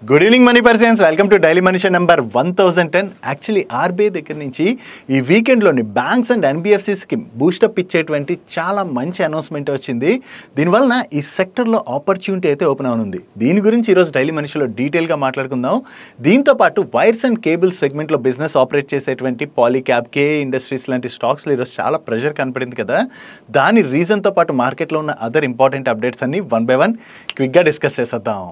Good evening money persons, welcome to daily money show number 1010. Actually RBI దగ్గర నుంచి ఈ వీకెండ్లోని banks and ఎన్బిఎఫ్సిస్కి boost up ఇచ్చేటువంటి చాలా మంచి అనౌన్స్మెంట్ వచ్చింది. దీనివలన ఈ సెక్టర్లో ఆపర్చునిటీ అయితే ఓపెన్ అవనుంది. దీని గురించి ఈరోజు డైలీ మనీ షోలో డీటెయిల్గా మాట్లాడుకుందాం. దీంతో పాటు వైర్స్ అండ్ కేబుల్స్ సెగ్మెంట్లో బిజినెస్ ఆపరేట్ చేసేటువంటి పాలీక్యాబ్, కేఏ ఇండస్ట్రీస్ లాంటి స్టాక్స్లో ఈరోజు చాలా ప్రెషర్ కనపడింది కదా. దాని రీజన్తో పాటు మార్కెట్లో ఉన్న అదర్ ఇంపార్టెంట్ అప్డేట్స్ అన్ని వన్ బై వన్ క్విక్గా డిస్కస్ చేసేద్దాం.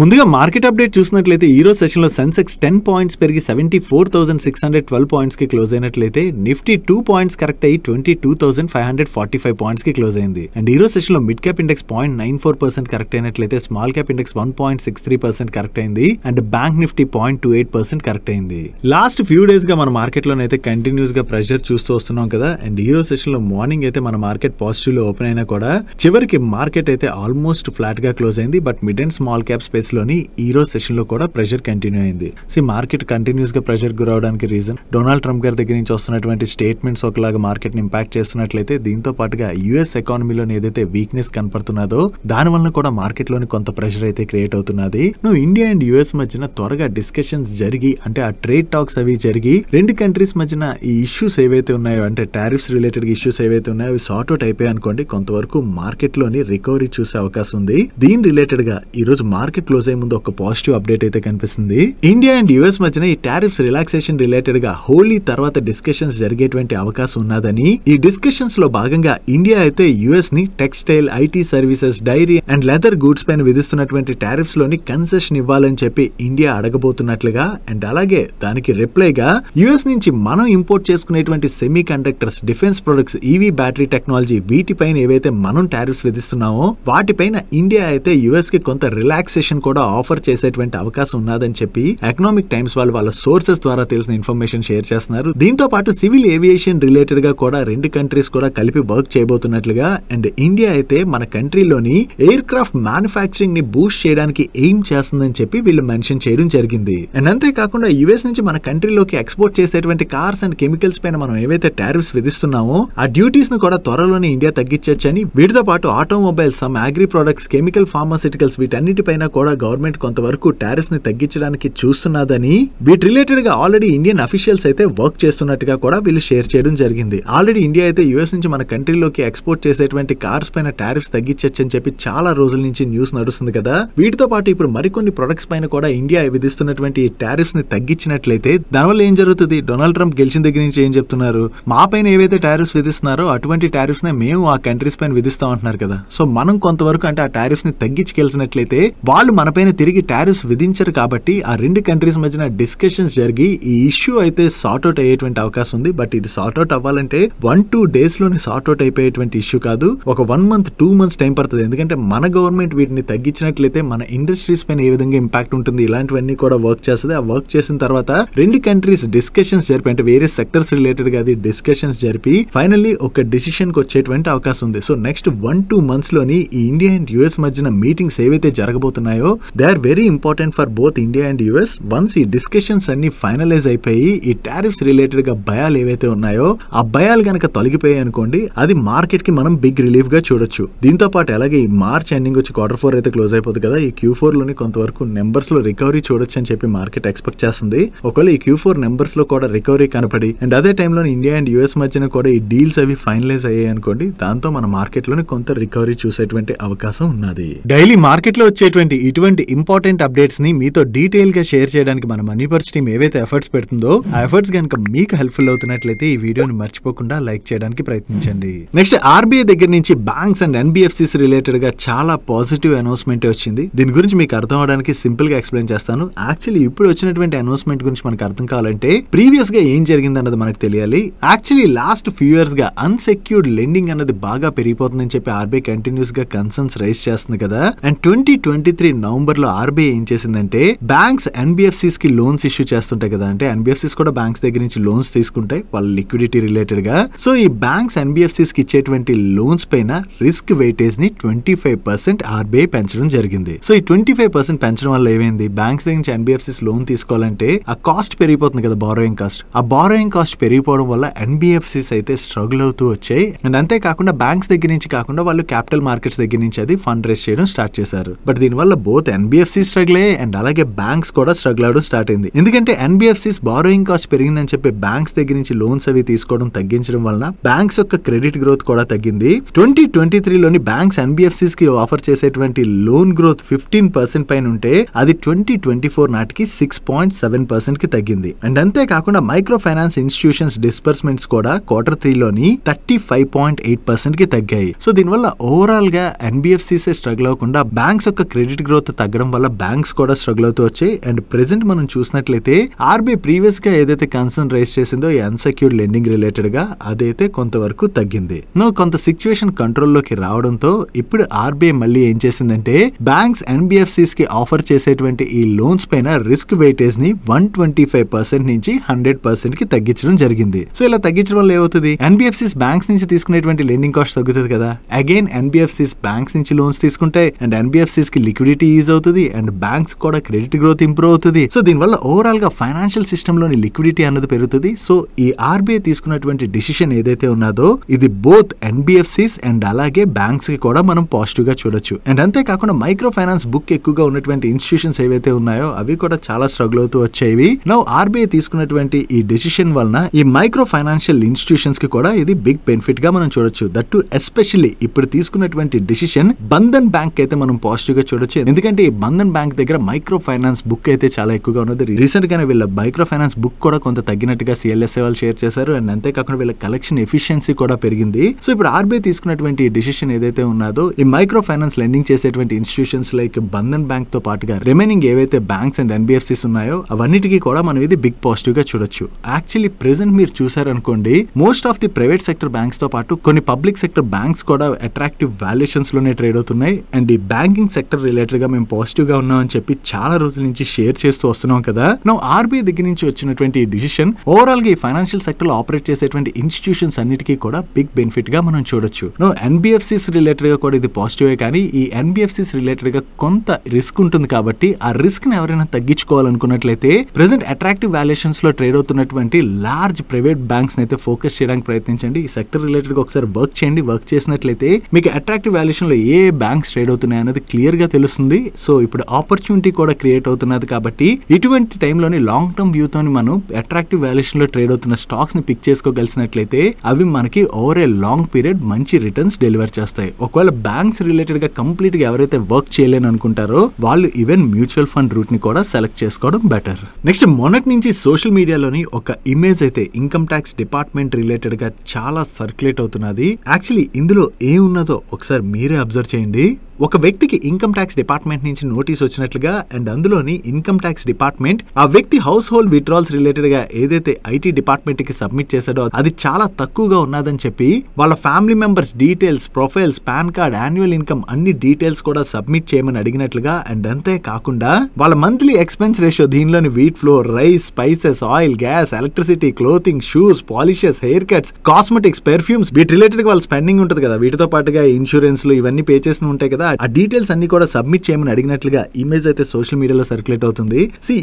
ముందుగా మార్కెట్ అప్డేట్ చూసినట్లయితే ఈ రోజు సెషన్లో సెన్సెక్స్ 10 పాయింట్స్ పెరిగి 74,612 పాయింట్స్కి క్లోజ్ అయినట్లయితే నిఫ్టీ 2 పాయింట్స్ కరెక్ట్ అయ్యి 22,545 పాయింట్స్కి క్లోజ్ అయింది. అండ్ ఈ రోజు సెషన్లో మిడ్ క్యాప్ ఇండెక్స్ 0.94% కరెక్ట్ అయినట్లయితే స్మాల్ క్యాప్ ఇండెక్స్ 1.63% కరెక్ట్ అయింది. అండ్ బ్యాంక్ నిఫ్టీ 0.28% కరెక్ట్ అయింది. లాస్ట్ ఫ్యూ డేస్ గా మన మార్కెట్ లోనైతే కంటిన్యూస్ గా ప్రెషర్ చూస్తూ వస్తున్నాం కదా. అండ్ ఈ రోజు సెషన్ లో మార్నింగ్ అయితే మన మార్కెట్ పాజిటివ్ లో ఓపెన్ అయినా కూడా చివరికి మార్కెట్ అయితే ఆల్మోస్ట్ ఫ్లాట్ గా క్లోజ్ అయింది. But mid and small cap space లోని ఈ రోజు సెషన్ లో కూడా ప్రెషర్ కంటిన్యూ అయింది. మార్కెట్ కంటిన్యూస్ గా ప్రెషర్ గురవడానికి రీజన్ డొనాల్డ్ ట్రంప్ గారి దగ్గర నుంచి వస్తున్నటువంటి స్టేట్మెంట్స్ ఒకలాగా మార్కెట్ ని ఇంపాక్ట్ చేస్తున్నట్లయితే, దీంతో పాటుగా యుఎస్ ఎకానమీలోని ఏదైతే వీక్నెస్ కనపడుతున్నదో దాని వల్ల కూడా మార్కెట్ లోని కొంత ప్రెషర్ అయితే క్రియేట్ అవుతున్నది. ఇండియా అండ్ యుఎస్ మధ్యన త్వరగా డిస్కషన్స్ జరిగి, అంటే ఆ ట్రేడ్ టాక్స్ అవి జరిగి రెండు కంట్రీస్ మధ్యన ఈ ఇష్యూస్ ఏవైతే ఉన్నాయో, అంటే టారిఫ్స్ రిలేటెడ్ ఇష్యూస్ ఏవైతే ఉన్నాయో అవి సార్ట్ అవుట్ అయిపోయాయి అనుకోండి, కొంతవరకు మార్కెట్ లోని రికవరీ చూసే అవకాశం ఉంది. దీని రిలేటెడ్ గా ఈ రోజు మార్కెట్ క్లోజ్ అయ్యే ముందు ఒక పాజిటివ్ అప్డేట్ అయితే కనిపిస్తుంది. ఇండియా అండ్ యుఎస్ మధ్యన ఈ టారిఫ్స్ రిలాక్సేషన్ రిలేటెడ్ గా హోలీ తర్వాత డిస్కషన్స్ జరిగేటువంటి అవకాశం ఉన్నదని, ఈ డిస్కషన్స్ లో భాగంగా ఇండియా అయితే యుఎస్ ని textile, IT services, dairy and leather goods పైన విధిస్తున్నటువంటి టారిఫ్స్ లోని కన్సెషన్ ఇవ్వాలని చెప్పి ఇండియా అడగబోతున్నట్లుగా, అండ్ అలాగే దానికి రిప్లైగా యుఎస్ నుంచి మనం ఇంపోర్ట్ చేసుకునేటువంటి semi conductors, defence products, EV battery technology, వీటిపైన ఏవైతే మనం టారిఫ్స్ విధిస్తున్నామో వాటిపైన ఇండియా అయితే యుఎస్ కి కొంత రిలాక్సేషన్ కూడా ఆఫర్ చేసేటువంటి అవకాశం ఉన్నదని చెప్పి ఎకనామిక్ టైమ్స్ వాళ్ళ సోర్సెస్ ద్వారా తెలిసిన ఇన్ఫర్మేషన్ షేర్ చేస్తున్నారు. దీంతో పాటు సివిల్ ఏవియేషన్ రిలేటెడ్ గా కూడా రెండు కంట్రీస్ కూడా కలిపి వర్క్ చేయబోతున్నట్లుగా, అండ్ ఇండియా అయితే మన కంట్రీలోని ఎయిర్ క్రాఫ్ట్ మ్యానుఫ్యాక్చరింగ్ ని బూస్ట్ చేయడానికి ఎయిమ్ చేస్తుందని చెప్పి వీళ్ళు మెన్షన్ చేయడం జరిగింది. అండ్ అంతేకాకుండా యుఎస్ నుంచి మన కంట్రీలోకి ఎక్స్పోర్ట్ చేసేటువంటి కార్స్ అండ్ కెమికల్స్ పైన మనం ఏవైతే టారిఫ్స్ విధిస్తున్నామో ఆ డ్యూటీస్ ను కూడా త్వరలోనే ఇండియా తగ్గించొచ్చని, వీటితో పాటు automobiles, some agri products, chemical, pharmaceuticals వీటన్నిటిపైన కూడా గవర్నమెంట్ కొంతవరకు టారిఫ్స్ ని తగ్గించడానికి చూస్తున్నదని, వీటి రిలేటెడ్ గా ఆల్రెడీ ఇండియన్ అఫీషియల్స్ అయితే వర్క్ చేస్తున్నట్టుగా కూడా వీళ్ళు షేర్ చేయడం జరిగింది. ఆల్రెడీ ఇండియా అయితే యుఎస్ నుంచి మన కంట్రీలోకి ఎక్స్పోర్ట్ చేసేటువంటి కార్స్ పైన టారిఫ్స్ తగ్గించొచ్చని చెప్పి చాలా రోజుల నుంచి న్యూస్ నడుస్తుంది కదా. వీటితో పాటు ఇప్పుడు మరికొన్ని ప్రొడక్ట్స్ పైన కూడా ఇండియా విధిస్తున్నటువంటి టారిఫ్స్ ని తగ్గించినట్లయితే దానివల్ల ఏం జరుగుతుంది? డొనాల్డ్ ట్రంప్ గెలిచిన దగ్గర నుంచి ఏం చెప్తున్నారు? మా పైన ఏవైతే టారిఫ్స్ విధిస్తున్నారో అటువంటి టారిఫ్స్ నే మేము ఆ కంట్రీస్ పైన విధిస్తాం అంటున్నారు కదా. సో మనం కొంతవరకు అంటే ఆ టారిఫ్స్ ని తగ్గించుకెళ్సినట్లయితే వాళ్ళు మన పైన తిరిగి టారిఫ్స్ విధించరు కాబట్టి ఆ రెండు కంట్రీస్ మధ్యన డిస్కషన్స్ జరిగి ఈ ఇష్యూ అయితే సార్ట్ అవుట్ అయ్యేటువంటి అవకాశం ఉంది. బట్ ఇది సార్ట్ అవుట్ అవ్వాలంటే 1-2 days లోని సార్ట్ అవుట్ అయిపోయేటువంటి ఇష్యూ కాదు. ఒక 1 month 2 months టైం పడుతుంది. ఎందుకంటే మన గవర్నమెంట్ వీటిని తగ్గించినట్లయితే మన ఇండస్ట్రీస్ పైన ఏ విధంగా ఇంపాక్ట్ ఉంటుంది, ఇలాంటివన్నీ కూడా వర్క్ చేస్తుంది. ఆ వర్క్ చేసిన తర్వాత రెండు కంట్రీస్ డిస్కషన్స్ జరిపి, అంటే వేరే సెక్టర్స్ రిలేటెడ్ గా అది డిస్కషన్స్ జరిపి ఫైనల్లీ ఒక డిసిషన్ కి వచ్చేటువంటి అవకాశం ఉంది. సో నెక్స్ట్ 1-2 months లోని ఈ ఇండియా అండ్ యుఎస్ మధ్యన మీటింగ్స్ ఏవైతే జరగబోతున్నాయో they are very important for both India and US. Once ఈ డిస్కషన్స్ అన్ని ఫైనలైజ్ అయిపోయి ఈ టారిఫ్స్ రిలేటెడ్ గా భయాలు ఏవైతే ఉన్నాయో ఆ భయాలు గనక తొలగిపోయాయి అనుకోండి, అది మార్కెట్ కి మనం బిగ్ రిలీఫ్ గా చూడొచ్చు. దీంతో పాటు అలాగే ఈ మార్చ్ ఎండింగ్ వచ్చి Q4 అయితే క్లోజ్ అయిపోతుంది కదా, ఈ Q4 లోని కొంతవరకు నెంబర్స్ లో రికవరీ చూడొచ్చు అని చెప్పి మార్కెట్ ఎక్స్పెక్ట్ చేస్తుంది. ఒకవేళ ఈ Q4 నెంబర్స్ లో కూడా రికవరీ కనపడి అండ్ అదే టైంలో ఇండియా అండ్ యుఎస్ మధ్యన కూడా ఈ డీల్స్ అవి ఫైనలైజ్ అయ్యాయి అనుకోండి, దాంతో మన మార్కెట్ లోని కొంత రికవరీ చూసేటువంటి అవకాశం ఉన్నది. డైలీ మార్కెట్ లో వచ్చేటువంటి ఇటువంటి ఇంపార్టెంట్ అప్డేట్స్ ని మీతో డీటెయిల్ గా షేర్ చేయడానికి మన మనీ పర్స్ టీమ్ ఏవైతే ఎఫర్ట్స్ పెడుతుందో ఆ ఎఫర్ట్స్ కనుక మీకు హెల్ప్ఫుల్ అవుతున్నట్లయితే ఈ వీడియోని మర్చిపోకుండా లైక్ చేయడానికి ప్రయత్నించండి. నెక్స్ట్ ఆర్బీఐ దగ్గర నుంచి బ్యాంక్స్ అండ్ ఎన్బిఎఫ్సిస్ రిలేటెడ్ గా చాలా పాజిటివ్ అనౌన్స్మెంట్ వచ్చింది. దీని గురించి మీకు అర్థం అవడానికి సింపుల్ గా ఎక్స్ప్లెయిన్ చేస్తాను. యాక్చువల్లీ ఇప్పుడు వచ్చినటువంటి అనౌన్స్మెంట్ గురించి మనకు అర్థం కావాలంటే ప్రీవియస్ గా ఏం జరిగింది అన్నది మనకు తెలియాలి. యాక్చువల్లీ లాస్ట్ ఫ్యూ ఇయర్స్ గా అన్సెక్యూర్డ్ లెండింగ్ అన్నది బాగా పెరిగిపోతుందని చెప్పి ఆర్బీఐ కంటిన్యూస్ గా కన్సర్న్స్ రైజ్ చేస్తుంది కదా. అండ్ 2023 నవంబర్ లో ఆర్బీఐ ఏం చేసిందంటే బ్యాంక్స్ ఎన్బిఎఫ్సిస్ కి లోన్స్ ఇష్యూ చేస్తుంటాయి కదా, అంటే ఎన్బిఎఫ్సిస్ కూడా బ్యాంక్స్ దగ్గర నుంచి లోన్స్ తీసుకుంటాయి వాళ్ళ లిక్విడిటీ రిలేటెడ్ గా. సో ఈ బ్యాంక్స్ ఎన్బిఎఫ్సిస్ కి ఇచ్చేటువంటి లోన్స్ పైన రిస్క్ వెయిటేజ్ ని 25% ఆర్బీఐ పెంచడం జరిగింది. సో ఈ 25% పెంచడం వల్ల ఏమైంది, బ్యాంక్స్ దగ్గర నుంచి ఎన్బిఎఫ్సిస్ లోన్ తీసుకోవాలంటే ఆ కాస్ట్ పెరిగిపోతుంది కదా, బారోయింగ్ కాస్ట్. ఆ బారోయింగ్ కాస్ట్ పెరిగిపోవడం వల్ల ఎన్బిఎఫ్సిస్ అయితే స్ట్రగుల్ అవుతూ వచ్చాయి. అండ్ అంతేకాకుండా బ్యాంక్స్ దగ్గర నుంచి కాకుండా వాళ్ళు క్యాపిటల్ మార్కెట్స్ దగ్గర నుంచి అది ఫండ్ రేస్ చేయడం స్టార్ట్ చేశారు. బట్ దీనివల్ల బోత్ ఎన్బిఎఫ్సి స్ట్రగుల్ అయ్యాయి అండ్ అలాగే బ్యాంక్స్ కూడా స్ట్రగుల్ అవడం స్టార్ట్ అయింది. ఎందుకంటే ఎన్బిఎఫ్సిస్ బారోయింగ్ కాస్ట్ పెరిగిందని చెప్పి బ్యాంక్స్ దగ్గర నుంచి లోన్స్ అవి తీసుకోవడం తగ్గించడం వలన బ్యాంక్స్ యొక్క క్రెడిట్ గ్రోత్ కూడా తగ్గింది. 2023లోని బ్యాంక్స్ ఎన్బిఎఫ్సిస్ కి ఆఫర్ చేసేటువంటి లోన్ గ్రోత్ 15% పైన ఉంటే అది 2024 నాటికి 6.7% కి తగ్గింది. అండ్ అంతేకాకుండా మైక్రో ఫైనాన్స్ ఇన్స్టిట్యూషన్స్ డిస్బర్స్మెంట్స్ కూడా Q3లోని 35.8% కి తగ్గాయి. సో దీనివల్ల ఓవరాల్ గా ఎన్బిఎఫ్సిస్ స్ట్రగుల్ అవ్వకుండా బ్యాంక్స్ యొక్క క్రెడిట్ గ్రోత్ తగ్గడం వల్ల బ్యాంక్స్ కూడా స్ట్రగుల్ అవుతూ వచ్చాయి. అండ్ ప్రెసెంట్ మనం చూసినట్లయితే ఆర్బీఐ ప్రీవియస్ గా ఏదైతే కన్సర్న్ రైజ్ చేసిందో ఈ అన్సెక్యూర్డ్ లెండింగ్ రిలేటెడ్ గా అదైతే కొంతవరకు తగ్గింది. కొంత సిచ్యువేషన్ కంట్రోల్ లోకి రావడంతో ఇప్పుడు ఆర్బీఐ మళ్ళీ ఏం చేసిందంటే బ్యాంక్స్ ఎన్బిఎఫ్సిస్ కి ఆఫర్ చేసేటువంటి ఈ లోన్స్ పైన రిస్క్ వెయిటేజ్ ని 125% నుంచి 100% కి తగ్గించడం జరిగింది. సో ఇలా తగ్గించడం వల్ల ఏమవుతుంది, ఎన్బిఎఫ్సిస్ బ్యాంక్స్ నుంచి తీసుకునేటువంటి లెండింగ్ కాస్ట్ తగ్గుతుంది కదా, అగైన్ ఎన్బిఎఫ్సిస్ బ్యాంక్స్ నుంచి లోన్స్ తీసుకుంటే అండ్ ఎన్బిఎఫ్సిస్ కి లిక్విడిటీ ఈజ్ అవుతుంది అండ్ బ్యాంక్స్ కూడా క్రెడిట్ గ్రోత్ ఇంప్రూవ్ అవుతుంది. సో దీనివల్ల ఓవరాల్ గా ఫైనాన్షియల్ సిస్టమ్ లోని లిక్విడిటీ అన్నది పెరుగుతుంది. సో ఈ ఆర్బీఐ తీసుకున్నటువంటి డిసిషన్ ఏదైతే ఉన్నదో ఇది బోత్ ఎన్బిఎఫ్సిస్ అండ్ అలాగే బ్యాంక్స్ కి కూడా మనం పాజిటివ్ గా చూడొచ్చు. అండ్ అంతేకాకుండా మైక్రో ఫైనాన్స్ బుక్ ఎక్కువగా ఉన్నటువంటి ఇన్స్టిట్యూషన్స్ ఏవైతే ఉన్నాయో అవి కూడా చాలా స్ట్రగుల్ అవుతూ వచ్చేవి. నౌ ఆర్బీఐ తీసుకున్నటువంటి ఈ డెసిషన్ వలన ఈ మైక్రో ఫైనాన్షియల్ ఇన్స్టిట్యూషన్స్ కి కూడా ఇది బిగ్ బెనిఫిట్ గా మనం చూడొచ్చు. దట్టు ఎస్పెషల్లీ ఇప్పుడు తీసుకున్నటువంటి డిసిషన్ బంధన్ బ్యాంక్ అయితే మనం పాజిటివ్ గా చూడొచ్చు. ఎందుకంటే ఈ బంధన్ బ్యాంక్ దగ్గర మైక్రో ఫైనాన్స్ బుక్ అయితే చాలా ఎక్కువగా ఉన్నది. రీసెంట్ గానే వీళ్ళ మైక్రో ఫైనాన్స్ బుక్ కూడా కొంత తగ్గినట్టుగా సిఎల్ఎస్ఏ వాళ్ళు షేర్ చేశారు. అండ్ అంతేకాకుండా వీళ్ళ కలెక్షన్ ఎఫిషియన్సీ కూడా పెరిగింది. సో ఇప్పుడు ఆర్బీఐ తీసుకున్నటువంటి డిసిషన్ ఏదైతే ఉన్నదో ఈ మైక్రో ఫైనాన్స్ లెండింగ్ చేసేటువంటి ఇన్స్టిట్యూషన్స్ లైక్ బంధన్ బ్యాంక్ తో పాటుగా రిమైనింగ్ ఏవైతే బ్యాంక్స్ అండ్ ఎన్బిఎఫ్సిస్ ఉన్నాయో అవన్నిటికీ కూడా మనం ఇది బిగ్ పాజిటివ్ గా చూడొచ్చు. యాక్చువల్లీ ప్రెసెంట్ మీరు చూసారనుకోండి most of the private sector banks తో పాటు కొన్ని పబ్లిక్ సెక్టర్ బ్యాంక్స్ కూడా అట్రాక్టివ్ వాల్యుయేషన్స్ లోనే ట్రేడ్ అవుతున్నాయి. అండ్ ఈ బ్యాంకింగ్ సెక్టర్ రిలేటెడ్ గా మేము పాజిటివ్ గా ఉన్నాం అని చెప్పి చాలా రోజుల నుంచి షేర్ చేస్తూ వస్తున్నాం కదా. నౌ ఆర్బీఐ దగ్గర నుంచి వచ్చినటువంటి డిసిషన్ ఓవరాల్ గా ఈ ఫైనాన్షియల్ సెక్టర్ లో ఆపరేట్ చేసేటువంటి ఇన్స్టిట్యూషన్స్ అన్నిటికీ కూడా బిగ్ బెనిఫిట్ గా మనం చూడొచ్చు. నో ఎన్బిఎఫ్సిస్ రిలేటెడ్ గా కూడా ఇది పాజిటివ్, కానీ ఈ ఎన్బిఎఫ్సిస్ రిలేటెడ్ గా కొంత రిస్క్ ఉంటుంది కాబట్టి ఆ రిస్క్ ని ఎవరైనా తగ్గించుకోవాలనుకున్నట్లయితే ప్రెసెంట్ అట్రాక్టివ్ వాల్యుయేషన్స్ లో ట్రేడ్ అవుతున్నటువంటి లార్జ్ ప్రైవేట్ బ్యాంక్స్ అయితే ఫోకస్ చేయడానికి ప్రయత్నించండి. ఈ సెక్టర్ రిలేటెడ్ గా ఒకసారి వర్క్ చేయండి. వర్క్ చేసినట్లయితే మీకు అట్రాక్టివ్ వాల్యుయేషన్ లో ఏ బ్యాంక్స్ ట్రేడ్ అవుతున్నాయి అనేది క్లియర్ గా తెలుస్తుంది. సో ఇప్పుడు ఆపర్చునిటీ కూడా క్రియేట్ అవుతున్నది కాబట్టి ఇటువంటి టైంలోని లాంగ్ టర్మ్ వ్యూ తోని మనం అట్రాక్టివ్ వాల్యుయేషన్ లో ట్రేడ్ అవుతున్న స్టాక్స్ ని పిక్ చేసుకోగలిసినట్లయితే అవి మనకి ఓవర్ ఏ లాంగ్ పీరియడ్ మంచి రిటర్న్స్ డెలివర్ చేస్తాయి. ఒకవేళ బ్యాంక్స్ రిలేటెడ్ గా కంప్లీట్ గా ఎవరైతే వర్క్ చేయలేని అనుకుంటారో వాళ్ళు ఈవెన్ మ్యూచువల్ ఫండ్ రూట్ ని కూడా సెలెక్ట్ చేసుకోవడం బెటర్. నెక్స్ట్ మొన్నటి నుంచి సోషల్ మీడియాలోని ఒక ఇమేజ్ అయితే ఇన్కమ్ ట్యాక్స్ డిపార్ట్మెంట్ రిలేటెడ్ గా చాలా సర్క్యులేట్ అవుతున్నది. యాక్చువల్లీ ఇందులో ఏమున్నదో ఒకసారి మీరే అబ్జర్వ్ చేయండి. ఒక వ్యక్తికి ఇన్కమ్ ట్యాక్స్ డిపార్ట్మెంట్ నుంచి నోటీస్ వచ్చినట్లుగా అండ్ అందులోని ఇన్కమ్ ట్యాక్స్ డిపార్ట్మెంట్ ఆ వ్యక్తి హౌస్ హోల్డ్ విత్డ్రాల్స్ రిలేటెడ్ గా ఏదైతే ఐటీ డిపార్ట్మెంట్ కి సబ్మిట్ చేశాడో అది చాలా తక్కువగా ఉన్నదని చెప్పి వాళ్ళ family members details, profiles, pan card, annual income అన్ని డీటెయిల్స్ కూడా సబ్మిట్ చేయమని అడిగినట్లుగా అండ్ అంతే కాకుండా వాళ్ళ మంత్లీ ఎక్స్పెన్స్ రేషియో దీనిలోని wheat flour, rice, spices, oil, gas, electricity, clothing, shoes, polishes, hair cuts, cosmetics, perfumes వీటి రిలేటెడ్ గా వాళ్ళ స్పెండింగ్ ఉంటుంది కదా, వీటితో పాటుగా ఇన్సూరెన్స్ లు ఇవన్నీ పే చేసి ఉంటాయి కదా, ఆ డీటెయిల్స్ అన్ని కూడా సబ్మిట్ చేయమని అడిగినట్లుగా ఇమేజ్ అయితే సోషల్ మీడియాలో సర్క్యులేట్ అవుతుంది.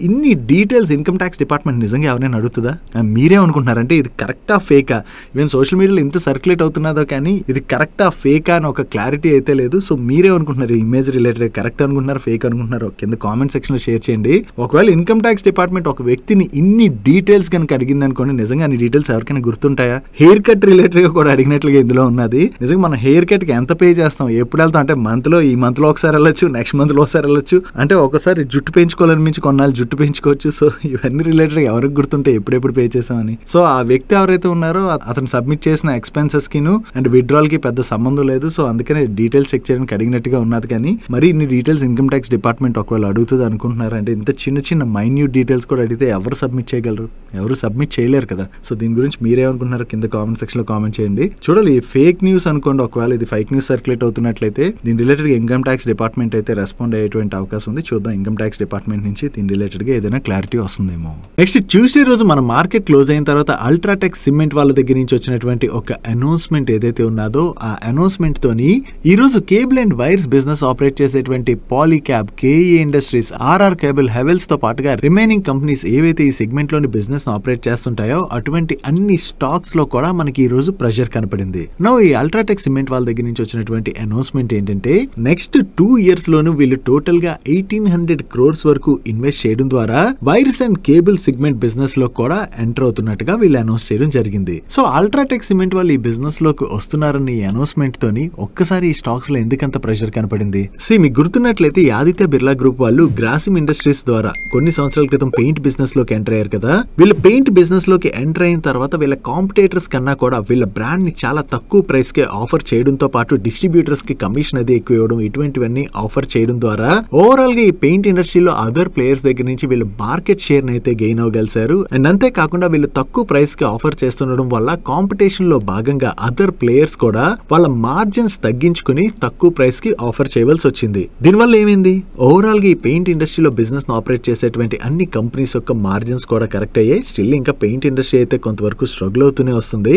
ఇన్ని డీటెయిల్స్ ఇన్కమ్ ట్యాక్స్ డిపార్ట్మెంట్ నిజంగా ఎవరైనా అడుగుతుందా? మీరే అనుకుంటున్నారంటే ఇది కరెక్టా ఫేకా? ఈవెన్ సోషల్ మీడియాలో ఇంత సర్క్యులేట్ అవుతున్నదో కానీ ఇది కరెక్టా ఫేకా అని ఒక క్లారిటీ అయితే లేదు. సో మీరే అనుకుంటున్నారు ఇమేజ్ రిలేటెడ్ కరెక్ట్ అనుకుంటున్నారు, ఫేక్ అనుకుంటున్నారు? కింద కామెంట్ సెక్షన్ లో షేర్ చేయండి. ఒకవేళ ఇన్కమ్ ట్యాక్స్ డిపార్ట్మెంట్ ఒక వ్యక్తిని ఇన్ని డీటెయిల్స్ కనుక అడిగింది అనుకోండి, నిజంగా అన్ని డీటెయిల్స్ ఎవరికైనా గుర్తుంటాయా? హెయిర్ కట్ రిలేటెడ్ గా కూడా అడిగినట్లుగా ఇందులో ఉన్నది. నిజంగా మన హెయిర్ కట్ కి ఎంత పే చేస్తాం, ఎప్పుడు వెళ్తాం అంటే ఈ మంత్ లో ఒకసారి వెళ్ళొచ్చు, నెక్స్ట్ మంత్ లో ఒకసారి వెళ్ళొచ్చు, అంటే ఒకసారి జుట్టు పెంచుకోవాలనిపించి కొన్నాళ్ళు జుట్టు పెంచుకోవచ్చు. సో ఇవన్నీ రిలేటెడ్ ఎవరికి గుర్తుంటే ఎప్పుడెప్పుడు పే చేసామని. సో ఆ వ్యక్తి ఎవరైతే ఉన్నారో అతను సబ్మిట్ చేసిన ఎక్స్పెన్సెస్ కి అండ్ విత్డ్రాల్ కి పెద్ద సంబంధం లేదు. సో అందుకనే డీటెయిల్స్ చెక్ చేయడానికి అడిగినట్టుగా ఉన్నది. కానీ మరి ఇన్ని డీటెయిల్స్ ఇన్కమ్ ట్యాక్స్ డిపార్ట్మెంట్ ఒకవేళ అడుగుతుంది అనుకుంటున్నారు అంటే ఇంత చిన్న చిన్న మైన్యూట్ డీటెయిల్స్ కూడా అడిగితే ఎవరు సబ్మిట్ చేయగలరు? ఎవరు సబ్మిట్ చేయలేరు కదా. సో దీని గురించి మీరేమనుకుంటున్నారు కింద కామెంట్ సెక్షన్ లో కామెంట్ చేయండి. చూడాలి ఫేక్ న్యూస్ అనుకోండి, ఒకవేళ ఇది ఫేక్ న్యూస్ సర్క్యులేట్ అవుతున్నట్లయితే దీని related related income tax department అయితే రెస్పాండ్ అయ్యేటువంటి అవకాశం ఉంది. చూద్దాం ఇన్కమ్ ట్యాక్స్ డిపార్ట్మెంట్ నుంచి దీని రిలేటెడ్ గా ఏదైనా క్లారిటీ వస్తుందేమో. నెక్స్ట్ ట్యూస్డే రోజు మన మార్కెట్ క్లోజ్ అయిన తర్వాత అల్ట్రాటెక్ సిమెంట్ వాళ్ళ దగ్గర నుంచి వచ్చినటువంటి ఒక అనౌన్స్మెంట్ ఏదైతే ఉన్నదో ఆ అనౌన్స్మెంట్ తోని ఈ రోజు cable and wires business operate చేసేటువంటి Polycab, KE industries, RR cable, Havells తో పాటుగా రిమైనింగ్ కంపెనీస్ ఏవైతే ఈ సెగ్మెంట్ లోని బిజినెస్ ఆపరేట్ చేస్తుంటాయో అటువంటి అన్ని స్టాక్స్ లో కూడా మనకి ఈ రోజు ప్రెషర్ కనపడింది. నో ఈ అల్ట్రాటెక్ సిమెంట్ వాళ్ళ దగ్గర నుంచి వచ్చినటువంటి అనౌన్స్మెంట్ ఏంటంటే నెక్స్ట్ 2 years లోను వీళ్ళు టోటల్ గా 1800 crores వరకు ఇన్వెస్ట్ చేయడం ద్వారా wires and cable segment business లో కూడా ఎంటర్ అవుతున్నట్టుగా వీళ్ళు అనౌన్స్ చేయడం జరిగింది. సో అల్ట్రాటెక్ సిమెంట్ వాళ్ళు ఈ బిజినెస్ లోకి వస్తున్నారని ఈ అనౌన్స్మెంట్ తోని ఒక్కసారి ఈ స్టాక్స్ లో ఎందుకంత ప్రెషర్ కనపడింది. మీకు గుర్తున్నట్లయితే ఆదిత్య బిర్లా గ్రూప్ వాళ్ళు గ్రాసిమ్ ఇండస్ట్రీస్ ద్వారా కొన్ని సంవత్సరాల క్రితం పెయింట్ బిజినెస్ లోకి ఎంటర్ అయ్యారు కదా. వీళ్ళు పెయింట్ బిజినెస్ లోకి ఎంటర్ అయిన తర్వాత వీళ్ళ కాంపిటేటర్స్ కన్నా కూడా వీళ్ళ బ్రాండ్ ని చాలా తక్కువ ప్రైస్ కే ఆఫర్ చేయడంతో పాటు డిస్ట్రిబ్యూటర్స్ కి కమిషన్ అది ఎక్కువ ఇవ్వడం ఇటువంటివన్నీ ఆఫర్ చేయడం ద్వారా ఓవరాల్ గా ఈ పెయింట్ ఇండస్ట్రీలో అదర్ ప్లేయర్స్ దగ్గర నుంచి వీళ్ళు మార్కెట్ షేర్ అయితే గెయిన్ అవ్వగలిసారు. అండ్ అంతేకాకుండా వీళ్ళు తక్కువ ప్రైస్ కి ఆఫర్ చేస్తుండడం వల్ల కాంపిటీషన్ లో భాగంగా అదర్ ప్లేయర్స్ కూడా వాళ్ళ మార్జిన్స్ తగ్గించుకుని తక్కువ ప్రైస్ కి ఆఫర్ చేయవలసి వచ్చింది. దీనివల్ల ఏమైంది, ఓవరాల్ గా ఈ పెయింట్ ఇండస్ట్రీలో బిజినెస్ ఆపరేట్ చేసేటువంటి అన్ని కంపెనీస్ యొక్క మార్జిన్స్ కూడా కరెక్ట్ అయ్యాయి. స్టిల్ ఇంకా పెయింట్ ఇండస్ట్రీ అయితే కొంతవరకు స్ట్రగుల్ అవుతూనే వస్తుంది.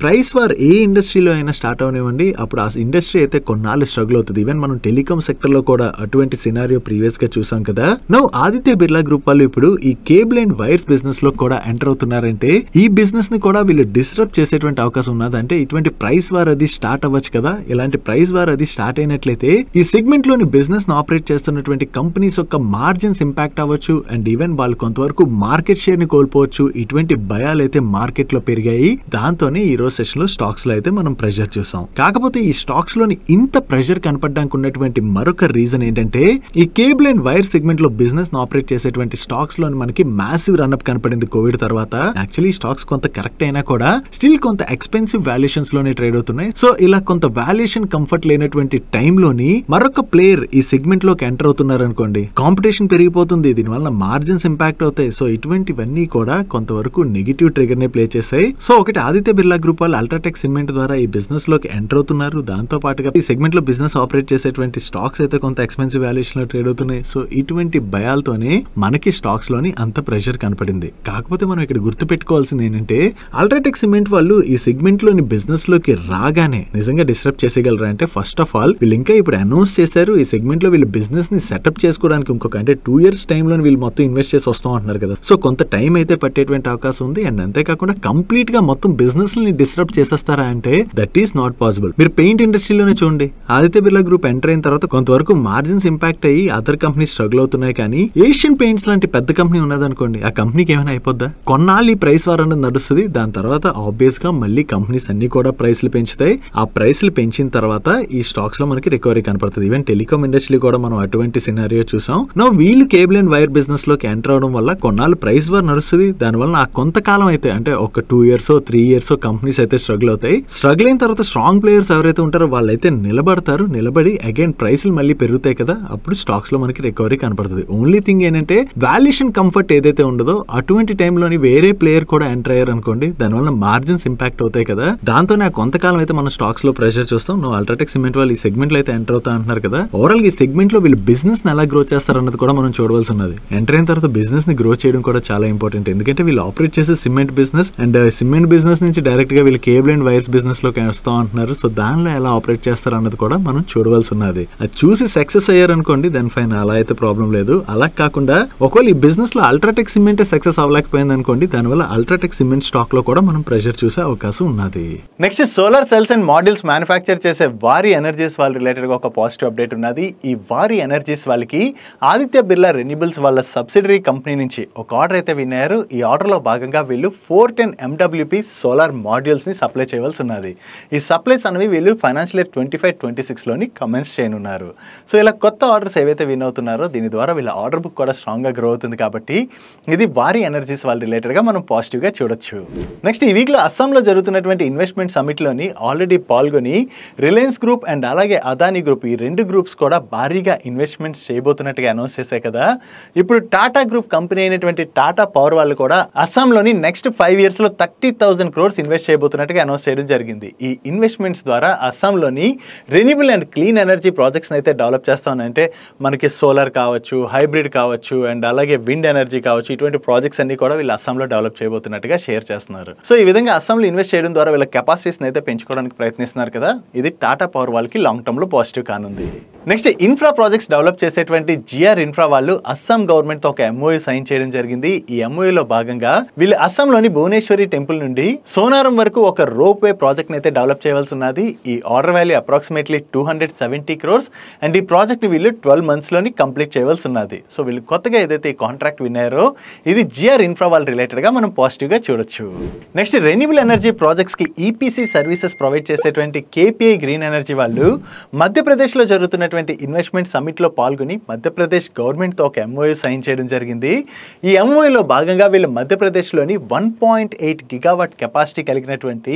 ప్రైస్ వార్ ఏ ఇండస్ట్రీలో అయినా స్టార్ట్ అవనివ్వండి, అప్పుడు ఆ ఇండస్ట్రీ అయితే కొన్నాళ్ళు స్ట్రగుల్ అవుతుంది. ఈవెన్ మనం టెలికాం సెక్టర్ లో కూడా అటువంటి సినారియో ప్రీవియస్ గా చూసాం కదా. నౌ ఆదిత్య బిర్లా గ్రూప్ వాళ్ళు ఇప్పుడు ఈ కేబుల్ అండ్ వైర్స్ బిజినెస్ లో కూడా ఎంటర్ అవుతున్నారంటే ఈ బిజినెస్ ని కూడా వీళ్ళు డిస్టర్బ్ చేసేటువంటి అవకాశం ఉన్నది. అంటే ఇటువంటి ప్రైస్ వార్ అది స్టార్ట్ అవ్వచ్చు కదా. ఇలాంటి ప్రైస్ వార్ అది స్టార్ట్ అయినట్లయితే ఈ సెగ్మెంట్ లోని బిజినెస్ ని ఆపరేట్ చేస్తున్నటువంటి కంపెనీస్ యొక్క మార్జిన్స్ ఇంపాక్ట్ అవ్వచ్చు అండ్ ఈవెన్ వాళ్ళు కొంతవరకు మార్కెట్ షేర్ ని కోల్పోవచ్చు. ఇటువంటి భయాలు అయితే మార్కెట్ లో పెరిగాయి. దాంతోనే ఈ రోజు సెషన్ లో స్టాక్స్ లో అయితే మనం ప్రెషర్ చూసాం. కాకపోతే ఈ స్టాక్స్ లోని ఇంత ప్రెషర్ కనపడడానికి ఉన్నటువంటి మరొక రీజన్ ఏంటంటే ఈ కేబుల్ అండ్ వైర్ సెగ్మెంట్ లో బిజినెస్ ఆపరేట్ చేసేటువంటి స్టాక్స్ లో మనకి మ్యాసివ్ రన్అప్ కనపడింది కోవిడ్ తర్వాత. యాక్చువల్లీ స్టాక్స్ కొంత కరెక్ట్ అయినా కూడా స్టిల్ కొంత ఎక్స్పెన్సివ్ వాల్యుయేషన్స్ లోనే ట్రేడ్ అవుతున్నాయి. సో ఇలా కొంత వాల్యుయేషన్ కంఫర్ట్ లేనటువంటి టైంలోని మరొక ప్లేయర్ ఈ సెగ్మెంట్ లోకి ఎంటర్ అవుతున్నారు అనుకోండి, కాంపిటీషన్ పెరిగిపోతుంది. దీనివల్ల మార్జిన్స్ ఇంపాక్ట్ అవుతాయి. సో ఇటువంటివన్నీ కూడా కొంతవరకు నెగిటివ్ ట్రిగర్ నే ప్లే చేశాయి. సో ఒకటి ఆదిత్య బిర్లా గ్రూప్ వాళ్ళు అల్ట్రాటెక్ సిమెంట్ ద్వారా ఈ బిజినెస్ లోకి ఎంటర్ అవుతున్నారు. దాంతో పాటుగా ఈ సెగ్మెంట్ లో బిజినెస్ ఆపరేట్ చేసేటువంటి స్టాక్స్ అయితే కొంత ఎక్స్పెన్సివ్ వాల్యుయేషన్ లో ట్రేడ్ అవుతున్నాయి. సో ఇటువంటి భయాలతోనే మనకి స్టాక్స్ లోని అంత ప్రెషర్ కనపడింది. కాకపోతే మనం ఇక్కడ గుర్తు పెట్టుకోవాల్సింది ఏంటంటే అల్ట్రాటెక్ సిమెంట్ వాళ్ళు ఈ సెగ్మెంట్ లోని బిజినెస్ లోకి రాగానే నిజంగా డిస్టర్బ్ చేసేయగలరా అంటే ఫస్ట్ ఆఫ్ ఆల్ వీళ్ళు ఇంకా ఇప్పుడు అనౌన్స్ చేశారు ఈ సెగ్మెంట్ లో వీళ్ళు బిజినెస్ ని సెటప్ చేసుకోవడానికి ఇంకొక అంటే 2 years టైమ్ లో వీళ్ళు మొత్తం ఇన్వెస్ట్ చేసి వస్తాం అంటున్నారు కదా. సో కొంత టైం అయితే పట్టేటువంటి అవకాశం ఉంది. అండ్ అంతేకాకుండా కంప్లీట్ గా మొత్తం బిజినెస్ ని డిస్టర్బ్ చేసేస్తారా అంటే దట్ ఈస్ నాట్ పాసిబుల్. మీరు పెయింట్ ఇండస్ట్రీలోనే చూడండి, ఆదిత్య బిర్లా గ్రూప్ ఎంటర్ అయిన తర్వాత కొంతవరకు మార్జిన్స్ ఇంపాక్ట్ అయ్యి అదర్ కంపెనీస్ స్ట్రగుల్ అవుతున్నాయి. కానీ ఏషియన్ పెయింట్స్ లాంటి పెద్ద కంపెనీ ఉన్నదనుకోండి, ఆ కంపెనీకి ఏమైనా అయిపోద్దా? కొన్నాళ్ళు ఈ ప్రైస్ వార్ అనేది నడుస్తుంది. దాని తర్వాత ఆబ్వియస్ గా మళ్ళీ కంపెనీస్ అన్ని కూడా ప్రైస్లు పెంచుతాయి. ఆ ప్రైస్లు పెంచిన తర్వాత ఈ స్టాక్స్ లో మనకి రికవరీ కనపడుతుంది. ఈవెన్ టెలికాం ఇండస్ట్రీ కూడా మనం అటువంటి సినారియో చూసాం. నో వీళ్ళు కేబుల్ అండ్ వైర్ బిజినెస్ లోకి ఎంటర్ అవడం వల్ల కొన్నాళ్ళు ప్రైస్ వార్ నడుస్తుంది. దానివల్ల ఆ కొంతకాలం అయితే అంటే ఒక 2 years 3 years కంపెనీస్ అయితే స్ట్రగుల్ అవుతాయి. స్ట్రగుల్ అయిన తర్వాత స్ట్రాంగ్ ప్లేయర్స్ ఎవరైతే ఉంటారో వాళ్ళైతే నిలబడతారు. నిలబడి అగైన్ ప్రైస్లు మళ్ళీ పెరుగుతాయి కదా, అప్పుడు స్టాక్స్ లో మనకి రికవరీ కనపడుతుంది. ఓన్లీ థింగ్ ఏంటంటే వాల్యుయేషన్ కంఫర్ట్ ఏదైతే ఉండదో అటువంటి టైంలోని వేరే ప్లేయర్ కూడా ఎంటర్ అయ్యారు అనుకోండి, దానివల్ల మార్జిన్స్ ఇంపాక్ట్ అవుతాయి కదా. దాంతోనే ఆ కొంతకాలం అయితే మనం స్టాక్స్ లో ప్రెషర్ చూస్తాం. నువ్వు అల్ట్రాటెక్ సిమెంట్ వాళ్ళు ఈ సెగ్మెంట్ లో అయితే ఎంటర్ అవుతా అంటున్నారు కదా. ఓవరాల్ ఈ సెగ్మెంట్ లో వీళ్ళు బిజినెస్ ని ఎలా గ్రో చేస్తారు అన్నది కూడా మనం చూడవలసి ఉన్నది. ఎంటర్ అయిన తర్వాత బిజినెస్ ని గ్రో చేయడం కూడా చాలా ఇంపార్టెంట్. ఎందుకంటే వీళ్ళు ఆపరేట్ చేసే cement business and cement business నుంచి డైరెక్ట్ గా వీళ్ళు కేబుల్ అండ్ వైర్స్ బిజినెస్ లోకి వస్తాం అంటున్నారు. సో దానిలో ఎలా ఆపరేట్ చేస్తారు అన్నది కూడా మనం చూడవలసి ఉన్నది. అది చూసి సక్సెస్ అయ్యారు అనుకోండి, దాని ఫైన్, అలా అయితే ప్రాబ్లం లేదు. అలా కాకుండా ఒకవేళ ఈ బిజినెస్ లో అల్ట్రాటెక్ సిమెంట్ సక్సెస్ అవ్వలేకపోయింది అనుకోండి, దానివల్ల అల్ట్రాటెక్ సిమెంట్ స్టాక్ లో కూడా మనం ప్రెషర్ చూసే అవకాశం ఉన్నది. Next solar cells and modules manufacture చేసే వారి ఎనర్జీస్ వాళ్ళ రిలేటెడ్ గా ఒక పాజిటివ్ అప్డేట్ ఉన్నది. ఈ వారి ఎనర్జీస్ వాళ్ళకి ఆదిత్య బిర్లా రెన్యూబుల్స్ వాళ్ళ సబ్సిడరీ కంపెనీ నుంచి ఒక ఆర్డర్ అయితే విన్నారు. ఈ ఆర్డర్ లో భాగంగా వీళ్ళు 410 MWP సోలార్ మాడ్యూల్స్ ని సప్లై చేయవలసి ఉన్నది. ఈ సప్లైస్ అనేవి వీళ్ళు ఫైనాన్షియల్ ఇయర్ 25-26 లోని కమెన్స్ చేయనున్నారు. సో ఇలా కొత్త ఆర్డర్స్ ఏవైతే విన్ అవుతున్నారో దీని ద్వారా వీళ్ళ ఆర్డర్ బుక్ కూడా స్ట్రాంగ్ గా గ్రో అవుతుంది. కాబట్టి ఇది వారి ఎనర్జీస్ వాళ్ళ రిలేటెడ్ గా మనం పాజిటివ్ గా చూడొచ్చు. నెక్స్ట్ ఈ వీక్ లో అస్సాంలో జరుగుతున్నటువంటి ఇన్వెస్ట్మెంట్ సమిట్ లోని ఆల్రెడీ పాల్గొని రిలయన్స్ గ్రూప్ అండ్ అలాగే అదానీ గ్రూప్ ఈ 2 గ్రూప్స్ కూడా భారీగా ఇన్వెస్ట్మెంట్స్ చేయబోతున్నట్టుగా అనౌన్స్ చేశాయి కదా. ఇప్పుడు టాటా గ్రూప్ కంపెనీ అయినటువంటి టాటా పవర్ వాళ్ళు కూడా అస్సాంలోని నెక్స్ట్ 5 years లో 30,000 crores ఇన్వెస్ట్ చేయబోతున్నట్టుగా అనౌన్స్ చేయడం జరిగింది. ఈ ఇన్వెస్ట్మెంట్స్ ద్వారా అస్సాంలోని renewable and clean clean energy projects అయితే డెవలప్ చేస్తామంటే మనకి సోలార్ కావచ్చు, హైబ్రిడ్ కావచ్చు, అండ్ అలాగే విండ్ ఎనర్జీ కావచ్చు, ఇటువంటి ప్రాజెక్ట్స్ అన్ని కూడా వీళ్ళు అస్సాంలో డెవలప్ చేయబోతున్నట్టుగా షేర్ చేస్తున్నారు. సో ఈ విధంగా అస్సాంలో ఇన్వెస్ట్ చేయడం ద్వారా వీళ్ళ కెపాసిటీస్ అయితే పెంచుకోవడానికి ప్రయత్నిస్తున్నారు కదా. ఇది టాటా పవర్ వాళ్ళకి లాంగ్ టర్మ్ లో పాజిటివ్ కానుంది. నెక్స్ట్ ఇన్ఫ్రా ప్రాజెక్ట్స్ డెవలప్ చేసేటువంటి జిఆర్ ఇన్ఫ్రా వాళ్ళు అస్సాం గవర్నమెంట్ తో ఒక ఎంఓయూ సైన్ చేయడం జరిగింది. ఈ ఎంఓయూలో భాగంగా వీళ్ళు అస్సాంలోని భువనేశ్వరి టెంపుల్ నుండి సోనారం వరకు ఒక రోప్ వే ప్రాజెక్ట్ అయితే డెవలప్ చేయవలసి ఉన్నది. ఈ order value approximately 270 crores and ఈ ప్రాజెక్ట్ వీళ్ళు 12 months లోని కంప్లీట్ చేయవలసి ఉన్నది. సో వీళ్ళు కొత్తగా ఏదైతే ఈ కాంట్రాక్ట్ విన్నారో ఇది జిఆర్ ఇన్ఫ్రా వాళ్ళు రిలేటెడ్ గా మనం పాజిటివ్ గా చూడొచ్చు. నెక్స్ట్ రెన్యూబుల్ ఎనర్జీ ప్రాజెక్ట్స్ కి ఈపీసీ సర్వీసెస్ ప్రొవైడ్ చేసేటువంటి కేపీఐ గ్రీన్ ఎనర్జీ వాళ్ళు మధ్యప్రదేశ్ లో జరుగుతున్న ఇన్వెస్ట్మెంట్ సమిట్ లో పాల్గొని మధ్యప్రదేశ్ గవర్నమెంట్ తో ఒక ఎంఓయూ సైన్ చేయడం జరిగింది. ఈ ఎంఓయూలో భాగంగా వీళ్ళు మధ్యప్రదేశ్ లోని 1.8 గిగావాట్ కెపాసిటీ కలిగినటువంటి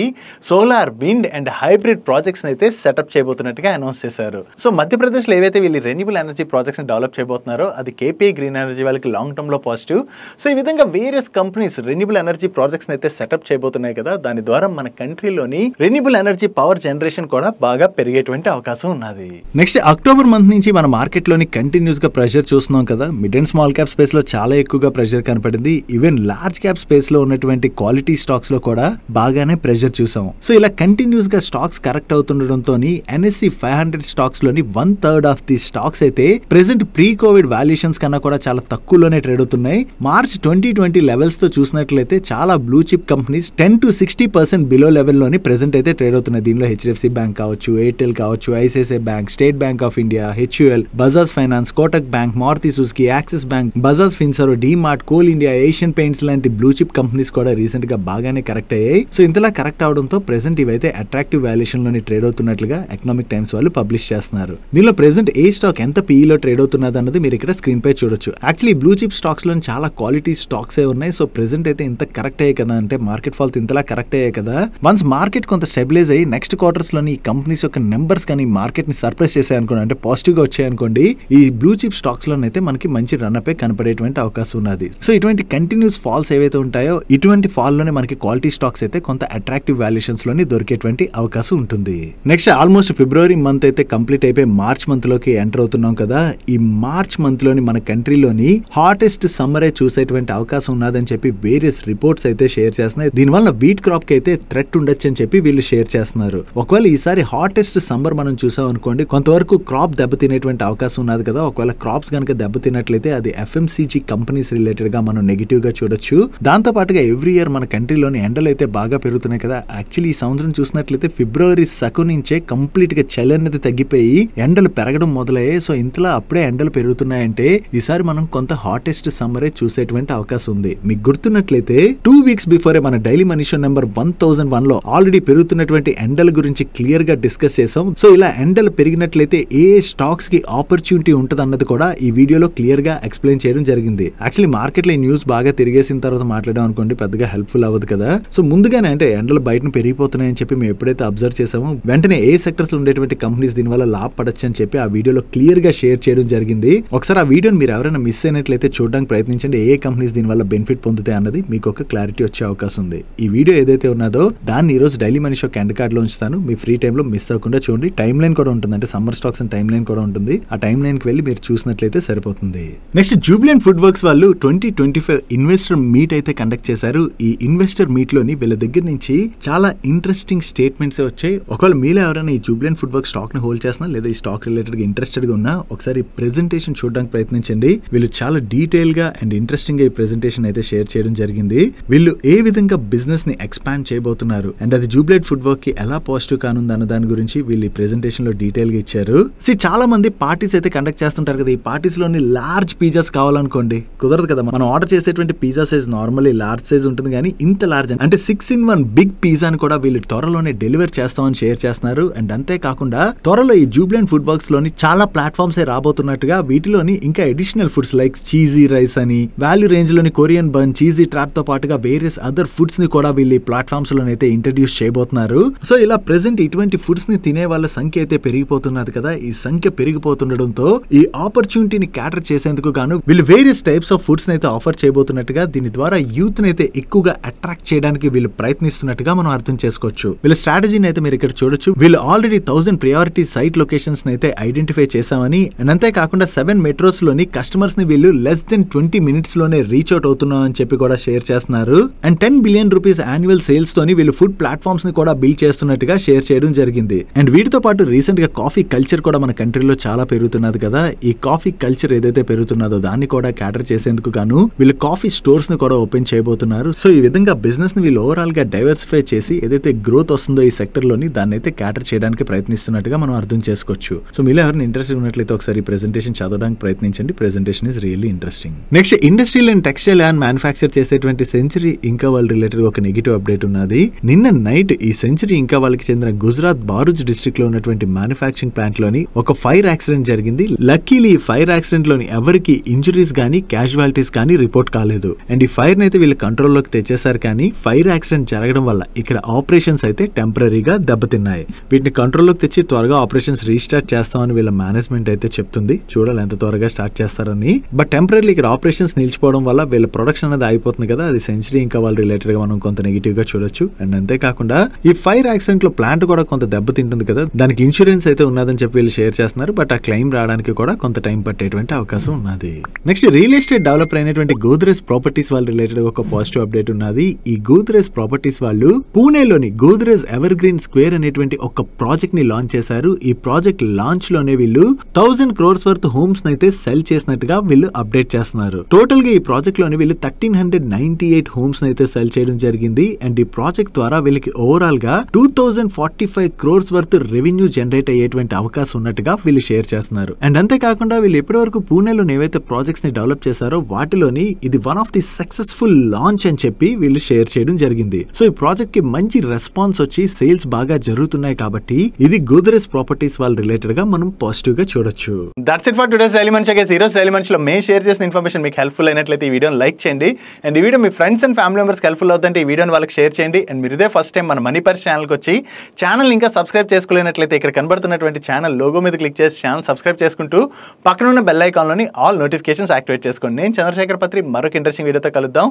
solar, wind and hybrid projects అయితే సెటప్ చేయబోతున్నట్టుగా అనౌన్స్ చేశారు. సో మధ్యప్రదేశ్ లో ఏవైతే వీళ్ళు రెన్యూబుల్ ఎనర్జీ ప్రాజెక్ట్స్ ని డెవలప్ చేయబోతున్నారో అది కేపీఐ గ్రీన్ ఎనర్జీ వాళ్ళకి లాంగ్ టర్మ్ లో పాజిటివ్. సో ఈ విధంగా various companies renewable energy projects అయితే సెటప్ చేయబోతున్నాయి కదా. దాని ద్వారా మన కంట్రీలోని రెన్యూబుల్ ఎనర్జీ పవర్ జనరేషన్ కూడా బాగా పెరిగేటువంటి అవకాశం ఉన్నది. నెక్స్ట్ అక్టోబర్ మంత్ నుంచి మన మార్కెట్ లోని కంటిన్యూస్ గా ప్రెషర్ చూస్తున్నాం కదా. Mid and small cap space లో చాలా ఎక్కువగా ప్రెషర్ కనపడింది. ఈవెన్ లార్జ్ క్యాప్ స్పేస్ లో ఉన్నటువంటి క్వాలిటీ స్టాక్స్ లో కూడా బాగానే ప్రెషర్ చూసాం. సో ఇలా కంటిన్యూస్ గా స్టాక్స్ కరెక్ట్ అవుతుండడంతో ఎన్ఎస్సి 500 స్టాక్స్ లోని 1/3 ఆఫ్ ది స్టాక్స్ అయితే ప్రెసెంట్ ప్రీ కోవిడ్ వాల్యుయేషన్స్ కన్నా కూడా చాలా తక్కువలోనే ట్రేడ్ అవుతున్నాయి. మార్చ్ 2020 లెవెల్స్ తో చూసినట్లయితే చాలా blue chip companies 10 to 60% below level లోని ప్రెసెంట్ అయితే ట్రేడ్ అవుతున్నాయి. దీనిలో హెచ్డిఎఫ్సి బ్యాంక్ కావచ్చు, ఎయిర్టెల్ కావచ్చు, ICICI bank, state bank of India, HUL, Bajaj finance, Kotak bank, Maruti Suzuki, Axis bank, Bajaj Finserv, DMart, coal India, Asian paints లాంటి బ్లూ చిప్ కంపెనీస్ కూడా రీసెంట్ గా బాగానే కరెక్ట్ అయ్యాయి. సో ఇంతలా కరెక్ట్ అవడంతో ప్రెసెంట్ ఇవైతే అట్రాక్టివ్ వాల్యుయేషన్ లోని ట్రేడ్ అవుతున్నట్లుగా ఎకనామిక్ టైమ్స్ వాళ్ళు పబ్లిష్ చేస్తున్నారు. దీనిలో ప్రెసెంట్ ఏ స్టాక్ ఎంత పీఈలో ట్రేడ్ అవుతున్నది అన్నది మీరు ఇక్కడ స్క్రీన్ పై చూడొచ్చు. యాక్చువల్లీ బ్లూ చిప్ స్టాక్స్ లో చాలా క్వాలిటీ స్టాక్స్ ఉన్నాయి. సో ప్రెసెంట్ అయితే ఇంత కరెక్ట్ అయ్యాయి కదా, అంటే మార్కెట్ ఫాల్ ఇంతలా కరెక్ట్ అయ్యాయి కదా. వన్స్ మార్కెట్ కొంత స్టెబిలైజ్ అయ్యి నెక్స్ట్ క్వార్టర్స్ లోని ఈ కంపెనీస్ యొక్క నెంబర్స్ కానీ మార్కెట్ ని సర్ప్రైజ్ చేసాయి అనుకోండి, అంటే పాజిటివ్ గా వచ్చాయనుకోండి, ఈ బ్లూ చిప్ స్టాక్స్ లోనైతే మనకి మంచి రన్అప్ కనపడేటువంటి అవకాశం ఉన్నది. సో ఇటువంటి కంటిన్యూస్ ఫాల్స్ ఏవైతే ఉంటాయో ఇటువంటి ఫాల్ లోనే మనకి క్వాలిటీ స్టాక్స్ అయితే కొంత అట్రాక్టివ్ వాల్యుయేషన్స్ లోని దొరికేటువంటి అవకాశం ఉంటుంది. నెక్స్ట్ ఆల్మోస్ట్ ఫిబ్రవరి మంత్ అయితే కంప్లీట్ అయిపోయి మార్చ్ మంత్ లోకి ఎంటర్ అవుతున్నాం కదా. ఈ మార్చ్ మంత్ లోని మన కంట్రీలోని హాటెస్ట్ సమ్మర్ చూసేటువంటి అవకాశం ఉన్నదని చెప్పి వేరియస్ రిపోర్ట్స్ అయితే షేర్ చేస్తున్నాయి. దీనివల్ల వీట్ క్రాప్ కి అయితే థ్రెట్ ఉండొచ్చు అని చెప్పి వీళ్ళు షేర్ చేస్తున్నారు. ఒకవేళ ఈసారి హాటెస్ట్ సమ్మర్ మనం చూసాం అనుకోండి, కొంతవరకు క్రాప్ దెబ్బతినేటువంటి అవకాశం ఉన్నది కదా. ఒకవేళ క్రాప్స్ కనుక దెబ్బతిన్నట్లయితే అది ఎఫ్ఎంసీజీ కంపెనీస్ రిలేటెడ్ గా మనం నెగిటివ్ గా చూడొచ్చు. దాంతో పాటుగా ఎవ్రీ ఇయర్ మన కంట్రీలోని ఎండలు అయితే బాగా పెరుగుతున్నాయి కదా. యాక్చువల్లీ ఈ సంవత్సరం చూసినట్లయితే ఫిబ్రవరి సగం నుంచే కంప్లీట్ గా చలి అనేది తగ్గిపోయి ఎండలు పెరగడం మొదలయ్యాయి. సో ఇంతలా అప్పుడే ఎండలు పెరుగుతున్నాయంటే ఈసారి మనం కొంత హాటెస్ట్ సమ్మరే చూసేటువంటి అవకాశం ఉంది. మీకు గుర్తున్నట్లయితే 2 weeks బిఫోరే మన డైలీ మనీ షో నెంబర్ 1001 లో ఆల్రెడీ పెరుగుతున్నటువంటి ఎండల గురించి క్లియర్ గా డిస్కస్ చేసాం. సో ఇలా ఎండలు పెరిగినట్లయితే ఏ స్టాక్స్ కి ఆపర్చునిటీ ఉంటుంది అన్నది కూడా ఈ వీడియోలో క్లియర్ గా ఎక్స్ప్లెయిన్ చేయడం జరిగింది. యాక్చువల్లీ మార్కెట్ లో ఈ న్యూస్ బాగా తిరిగేసిన తర్వాత మాట్లాడడం అనుకోండి పెద్దగా హెల్ప్ఫుల్ అవ్వదు కదా. సో ముందుగానే అంటే ఎండలు బయటను పెరిగిపోతున్నాయని చెప్పి మేము ఎప్పుడైతే అబ్జర్వ్ చేసామో వెంటనే ఏ సెక్టర్స్ లో ఉండేటువంటి కంపెనీస్ దీనివల్ల లాభపడచ్చు అని చెప్పి ఆ వీడియోలో క్లియర్ గా షేర్ చేయడం జరిగింది. ఒకసారి ఆ వీడియోని మీరు ఎవరైనా మిస్ అయినట్లయితే చూడడానికి ప్రయత్నించండి. ఏ కంపెనీస్ దీనివల్ల బెనిఫిట్ పొందుతాయి అన్నది మీకు ఒక క్లారిటీ వచ్చే అవకాశం ఉంది. ఈ వీడియో ఏదైతే ఉన్నదో దాన్ని ఈ రోజు daily money show end card లో ఉంచుతాను. మీ ఫ్రీ టైమ్ లో మిస్ అవ్వకుండా చూడండి. టైమ్ లైన్ కూడా ఉంటుంది, అంటే summer stocks and time line కూడా ఉంటుంది. ఆ టైమ్ లైన్ కి వెళ్ళి మీరు చూసినట్లయితే సరిపోతుంది. నెక్స్ట్ జూబిలెంట్ ఫుడ్ వర్క్స్ వాళ్ళు 2025 ఇన్వెస్టర్ మీట్ అయితే కండక్ట్ చేశారు. ఈ ఇన్వెస్టర్ మీట్ లోని వీళ్ళ దగ్గర నుంచి చాలా ఇంట్రెస్టింగ్ స్టేట్మెంట్స్ వచ్చాయి. ఒకవేళ మీలో ఎవరైనా ఈ జూబిలెంట్ ఫుడ్ వర్క్ స్టాక్ ని హోల్డ్ చేస్తున్నా లేదా ఈ స్టాక్ రిలేటెడ్ గా ఇంట్రెస్టెడ్ గా ఉన్నా ఒకసారి ప్రెజెంటేషన్ చూడడానికి ప్రయత్నించండి. వీళ్ళు చాలా డీటెయిల్ గా అండ్ ఇంట్రెస్టింగ్ గా ఈ ప్రెజెంటేషన్ అయితే షేర్ చేయడం జరిగింది. వీళ్ళు ఏ విధంగా బిజినెస్ ని ఎక్స్పాండ్ చేయబోతున్నారు అండ్ అది జూబిలెంట్ ఫుడ్ వర్క్ కి ఎలా పాజిటివ్ కానుంది అన్న దాని గురించి వీళ్ళు ఈ ప్రెజెంటేషన్ లో డీటెయిల్ గా ఇచ్చారు. చాలా మంది పార్టీస్ అయితే కండక్ట్ చేస్తుంటారు కదా. ఈ పార్టీస్ లోని లార్జ్ పిజ్జాస్ కావాలనుకోండి కుదరదు కదా. మనం ఆర్డర్ చేసేటువంటి pizza size normally large size ఉంటుంది, కానీ ఇంత లార్జ్ అంటే 6-in-1 బిగ్ పిజ్జాని కూడా వీళ్ళు త్వరలోనే డెలివర్ చేస్తామని షేర్ చేస్తున్నారు. అండ్ అంతేకాకుండా త్వరలో ఈ జూబిలెంట్ ఫుడ్ వర్క్స్ లోని చాలా ప్లాట్ఫామ్స్ రాబోతున్నట్టుగా వీటిలోని ఇంకా additional foods like cheesy rice అని, వాల్యూ రేంజ్ లోని కొరియన్ బన్, చీజీ ట్రాట్ తో పాటుగా వేరియస్ అదర్ ఫుడ్స్ ని కూడా వీళ్ళు ఈ ప్లాట్ఫామ్స్ లోనైతే ఇంట్రడ్యూస్ చేయబోతున్నారు. సో ఇలా ప్రెసెంట్ ఇటువంటి ఫుడ్స్ ని తినే వాళ్ళ సంఖ్య అయితే పెరిగిపోతున్నది కదా. ఈ సంఖ్య పెరిగిపోతుండడంతో ఈ ఆపర్చునిటీని క్యాటర్ చేసేందుకు గాను వీళ్ళు వేరియస్ టైప్స్ ఆఫ్ ఫుడ్స్ అయితే ఆఫర్ చేయబోతున్నట్టుగా, దీని ద్వారా యూత్ అయితే ఎక్కువగా అట్రాక్ట్ చేయడానికి వీళ్ళు ప్రయత్నిస్తున్నట్టుగా మనం అర్థం చేసుకోవచ్చు. వీళ్ళ స్ట్రాటజీని అయితే మీరు ఇక్కడ చూడొచ్చు. వీళ్ళు ఆల్రెడీ 1000 ప్రియారిటీ సైట్ లొకేషన్స్ అయితే ఐడెంటిఫై చేశామని, అండ్ అంతేకాకుండా 7 మెట్రోస్ లోని కస్టమర్స్ ని వీళ్ళు లెస్ దెన్ 20 మినిట్స్ లోనే రీచ్ అవుట్ అవుతున్నాం అని చెప్పి కూడా షేర్ చేస్తున్నారు. And 10 billion rupees annual sales తోని వీళ్ళు ఫుడ్ ప్లాట్ఫామ్స్ ని కూడా బిల్డ్ చేస్తున్నట్టుగా షేర్ చేయడం జరిగింది. అండ్ వీటితో పాటు రీసెంట్ గా కాఫీ కల్చర్ కూడా మన కంట్రీలో చాలా పెరుగుతున్నది కదా. ఈ కాఫీ కల్చర్ ఏదైతే పెరుగుతున్నదో దాన్ని కూడా క్యాటర్ చేసేందుకు గాను వీళ్ళు కాఫీ స్టోర్స్ ని కూడా ఓపెన్ చేయబోతున్నారు. సో ఈ విధంగా బిజినెస్ ని వీళ్ళు ఓవరాల్ గా డైవర్సిఫై చేసి ఏదైతే గ్రోత్ వస్తుందో ఈ సెక్టర్ లోని దాన్ని అయితే క్యాటర్ చేయడానికి ప్రయత్నిస్తున్నట్టుగా మనం అర్థం చేసుకోవచ్చు. సో మీరు ఎవరైనా ఇంట్రెస్ట్ ఉన్నట్లయితే ఒకసారి ప్రెజెంటేషన్ చదవడానికి ప్రయత్నించండి. Presentation is really interesting. Next, industrial and textile and manufacture చేసేటువంటి సెంచరీ ఇంకా వాళ్ళ రిలేటెడ్ ఒక నెగిటివ్ అప్డేట్ ఉన్నది. నిన్న నైట్ ఈ సెంచరీ ఇంకా వాళ్ళకి చెందిన గుజరాత్ బారూజ్ డిస్ట్రిక్ట్ లో ఉన్నటువంటి మ్యానుఫ్యాక్చరింగ్ ప్లాంట్ లోని ఒక ఫైర్ యాక్సిడెంట్ జరిగింది. లక్కీలీ ఈ ఫైర్ యాక్సిడెంట్ లోని ఎవరికి ఇంజురీస్ గానీ క్యాజువాలిటీస్ కానీ రిపోర్ట్ కాలేదు. అండ్ ఈ ఫైర్ అయితే వీళ్ళు కంట్రోల్లోకి తెచ్చేసారు. కానీ ఫైర్ యాక్సిడెంట్ జరగడం వల్ల ఇక్కడ ఆపరేషన్స్ అయితే టెంపరీగా దెబ్బతిన్నాయి. వీటిని కంట్రోల్లోకి తెచ్చి త్వరగా ఆపరేషన్స్ రీస్టార్ట్ చేస్తామని వీళ్ళ మేనేజ్మెంట్ అయితే చెప్తుంది. చూడాలి ఎంత త్వరగా స్టార్ట్ చేస్తారని. బట్ టెంపరీ ఇక్కడ ఆపరేషన్స్ నిలిచిపోవడం వల్ల వీళ్ళ ప్రొడక్షన్ అనేది అయిపోతుంది కదా, అది సెంచరీ ఇంకా వాళ్ళ రిలేటెడ్ గా మనం కొంత నెగిటివ్ గా చూడొచ్చు. అండ్ అంతేకాకుండా ఈ ఫైర్ యాక్సిడెంట్ లో ప్లాంట్ కూడా కొంత దెబ్బతింటుంది కదా, దానికి ఇన్సూరెన్స్ అయితే ఉన్నదని చెప్పి వీళ్ళు షేర్ చేస్తున్నారు. బట్ ఆ క్లెయిమ్ రావడానికి కూడా కొంత టైం పట్టేటువంటి అవకాశం ఉన్నది. నెక్స్ట్, రియల్ ఎస్టేట్ డెవలపర్ అయినటువంటి గోద్రేజ్ ప్రాపర్టీస్ వాళ్ళ రిలేటెడ్ ఒక పాజిటివ్ అప్డేట్ ఉన్నది. ఈ గోద్రేజ్ ప్రాపర్టీస్ వాళ్ళు పూణేలోని గోద్రేజ్ ఎవర్ గ్రీన్ స్క్వేర్ అనేటువంటి ఒక ప్రాజెక్ట్ ని లాంచ్ చేశారు. ఈ ప్రాజెక్ట్ లాంచ్ లోనే వీళ్ళు 1000 crores వర్త్ హోమ్స్ అయితే సెల్ చేసినట్టుగా వీళ్ళు అప్డేట్ చేస్తున్నారు. టోటల్ గా ఈ ప్రాజెక్ట్ లోని వీళ్ళు 1398 హోమ్స్ అయితే సెల్ చేయడం జరిగింది. అండ్ ఈ ప్రాజెక్ట్ ద్వారా వీళ్ళకి ఓవరాల్ గా 2045 crores వర్త్ రెవెన్యూ జనరేట్ అయ్యేటువంటి అవకాశం ఉన్నట్టుగా వీళ్ళు షేర్ చేస్తున్నారు. అండ్ అంతేకాకుండా వీళ్ళు ఇప్పటి వరకు పూణేలో ఏవైతే ప్రాజెక్ట్స్ ని డెవలప్ చేశారో వాటిలోని ఇది one of the successful launch అని చెప్పి వీళ్ళు షేర్ చేయడం జరిగింది. సో ఈ ప్రాజెక్ట్ కి మంచి రెస్పాన్స్ వచ్చి సేల్స్ బాగా జరుగుతున్నాయి కాబట్టి ఇది గోద్రేజ్ ప్రాపర్టీస్ వాళ్ళ రిలేటెడ్ గా మనం పాజిటివ్ గా చూడొచ్చు. That's it for today's daily munch. ఈరోజు డైలీ మంచ్ లో మేము షేర్ చేసిన ఇన్ఫర్మేషన్ మీకు హెల్ప్ఫుల్ అయినట్లయితే ఈ వీడియోని లైక్ చేయండి. అండ్ ఈ video me friends and family members helpful అవుతుంటే ఈ వీడియోని వాళ్ళకి షేర్ చేయండి. అండ్ మీరు ఇదే ఫస్ట్ టైం మన మనీ పర్స్ ఛానల్కి వచ్చి ఛానల్ ఇంకా సబ్స్క్రైబ్ చేసుకోలేనట్లయితే ఇక్కడ కనబడుతున్నటువంటి ఛానల్ లోగో మీద క్లిక్ చేసి ఛానల్ సబ్స్క్రైబ్ చేసుకుంటూ పక్కన ఉన్న బెల్ ఐకాన్లోని ఆల్ నోటిఫికేషన్స్ యాక్టివేట్ చేసుకోండి. నేను చంద్రశేఖర్ పత్రి మరొక ఇంట్రెస్టింగ్ వీడియోతో కలుద్దాం.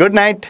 Good night.